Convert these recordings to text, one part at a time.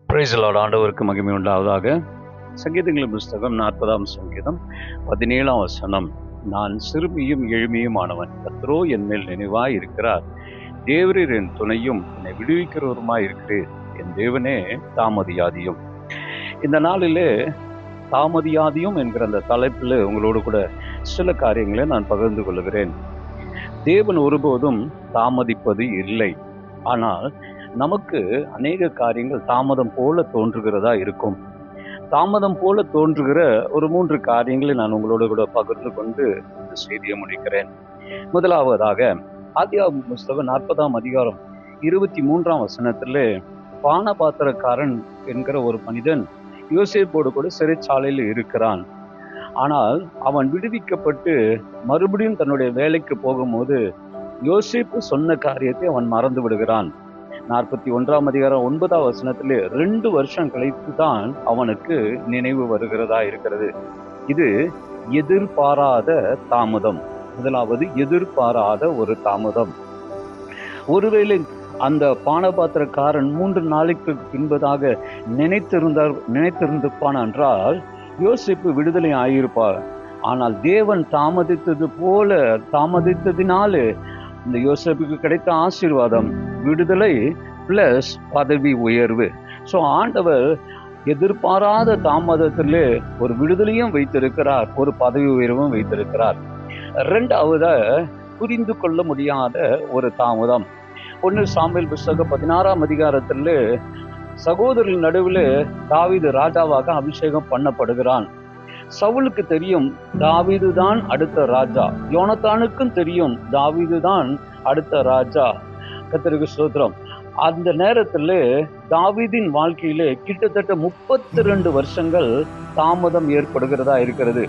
Praise the Lord. ஆண்டவருக்கு மகிமை உண்டாவதாக. சங்கீதங்களின் புஸ்தகம் 40ஆம் சங்கீதம் 17ஆம் வசனம். நான் சிறுமியும் எளிமையுமானவன், கர்த்தரோ என் மேல் நினைவாய் இருக்கிறார். தேவரீர் என் துணையும் என்னை விடுவிக்கிறவருமாய் இருக்கிறீர். என் தேவனே தாமதியாதியும். இந்த நாளிலே தாமதியாதியும் என்கிற அந்த தலைப்பில் உங்களோடு கூட சில காரியங்களை நான் பகிர்ந்து கொள்கிறேன். தேவன் ஒருபோதும் தாமதிப்பது இல்லை. ஆனால் நமக்கு அநேக காரியங்கள் தாமதம் போல தோன்றுகிறதா இருக்கும். தாமதம் போல தோன்றுகிற ஒரு 3 காரியங்களை நான் உங்களோடு கூட பகிர்ந்து கொண்டு இந்த செய்தியை முடிக்கிறேன். முதலாவதாக ஆதியாகமம் புஸ்தகம் 40ஆம் அதிகாரம் 23ஆம் வசனத்திலே பானபாத்திரக்காரன் என்கிற ஒரு மனிதன் யோசேப்போடு கூட சிறைச்சாலையில் இருக்கிறான். ஆனால் அவன் விடுவிக்கப்பட்டு மறுபடியும் தன்னுடைய வேலைக்கு போகும்போது யோசேப்பு சொன்ன காரியத்தை அவன் மறந்து விடுகிறான். 41ஆம் அதிகாரம் 9ஆம் வசனத்திலே 2 வருஷம் கழித்து தான் அவனுக்கு நினைவு வருகிறதா இருக்கிறது. இது எதிர்பாராத தாமதம். முதலாவது எதிர்பாராத ஒரு தாமதம். ஒருவேளை அந்த பானபாத்திரக்காரன் 3 நாளைக்கு பின்பதாக நினைத்திருந்திருப்பான் என்றால் யோசேப்பு விடுதலை ஆகியிருப்பார். ஆனால் தேவன் தாமதித்ததினாலே இந்த யோசேப்புக்கு கிடைத்த ஆசீர்வாதம் விடுதலை பிளஸ் பதவி உயர்வு. ஸோ ஆண்டவர் எதிர்பாராத தாமதத்திலே ஒரு விடுதலையும் வைத்திருக்கிறார், ஒரு பதவி உயர்வும் வைத்திருக்கிறார். 2வது புரிந்து கொள்ள முடியாத ஒரு தாமதம். 1 சாமுவேல் புஸ்தகம் 16ஆம் அதிகாரத்தில் சகோதரர்கள் நடுவில் தாவீது ராஜாவாக அபிஷேகம் பண்ணப்படுகிறான். சவுலுக்கு தெரியும் தாவீது தான் அடுத்த ராஜா. யோனத்தானுக்கும் தெரியும் தாவீது தான் அடுத்த ராஜா. கர்த்தருக்கு ஸ்தோத்திரம். அந்த நேரத்தில் தாவீதின் வாழ்க்கையிலே கிட்டத்தட்ட 32 வருஷங்கள் தாமதம் ஏற்படுகிறதா இருக்கிறது.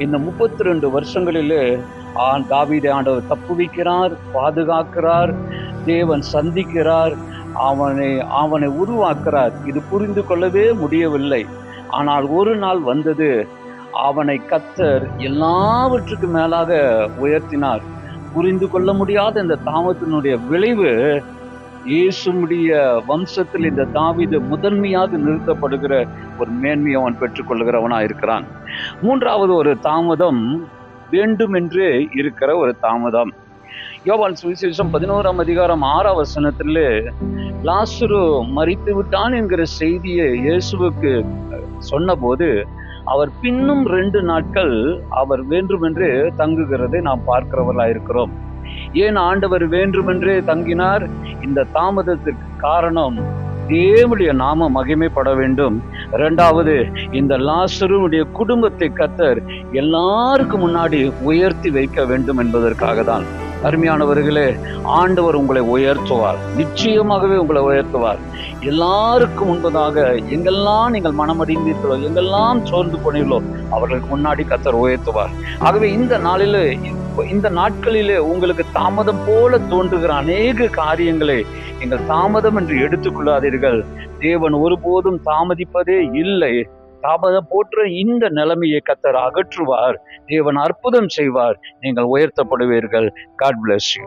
இந்த 32 வருஷங்களிலே தாவீதை ஆண்டவர் தப்புவிக்கிறார், பாதுகாக்கிறார், தேவன் சந்திக்கிறார், அவனை உருவாக்குறார். இது புரிந்து கொள்ளவே முடியவில்லை. ஆனால் ஒரு நாள் வந்தது, அவனை கர்த்தர் எல்லாவற்றுக்கும் மேலாக உயர்த்தினார். புரிந்து கொள்ள முடியாத இந்த தாமதத்தினுடைய விளைவு இயேசுடைய வம்சத்தில் இந்த தாவீது முதன்மையாக நிறுத்தப்படுகிற ஒரு மேன்மையை அவன் பெற்றுக்கொள்கிறவனாக இருக்கிறான். 3வது ஒரு தாமதம் வேண்டுமென்றே இருக்கிற ஒரு தாமதம். யோவான் சுவிசேஷம் 11ஆம் அதிகாரம் 6ஆம் வசனத்திலே லாசரு மரித்து விட்டான் என்கிற செய்தியை இயேசுவுக்கு சொன்னபோது அவர் பின்னும் 2 நாட்கள் அவர் வேண்டுமென்றே தங்குகிறதை நாம் பார்க்கிறவர்களா இருக்கிறோம். ஏன் ஆண்டவர் வேண்டுமென்றே தங்கினார்? இந்த தாமதத்திற்கு காரணம் தேவனுடைய நாம மகிமைப்பட வேண்டும். 2வது இந்த லாசருடைய குடும்பத்தை கர்த்தர் எல்லாருக்கும் முன்னாடி உயர்த்தி வைக்க வேண்டும் என்பதற்காக தான். அருமையானவர்களே, ஆண்டவர் உங்களை உயர்த்துவார், நிச்சயமாகவே உங்களை உயர்த்துவார். எல்லாருக்கும் முன்பதாக எங்கெல்லாம் நீங்கள் மனமடைந்தீர்களோ, எங்கெல்லாம் சோர்ந்து போனீர்களோ அவர்களுக்கு முன்னாடி கர்த்தர் உயர்த்துவார். ஆகவே இந்த நாட்களிலே உங்களுக்கு தாமதம் போல தோன்றுகிற அநேக காரியங்களை நீங்கள் தாமதம் என்று எடுத்துக்கொள்ளாதீர்கள். தேவன் ஒருபோதும் தாமதிப்பதே இல்லை. தாமதம் போன்ற இந்த நிலைமையை கர்த்தர் அகற்றுவார். தேவன் அற்புதம் செய்வார். நீங்கள் உயர்த்தப்படுவீர்கள். God bless you.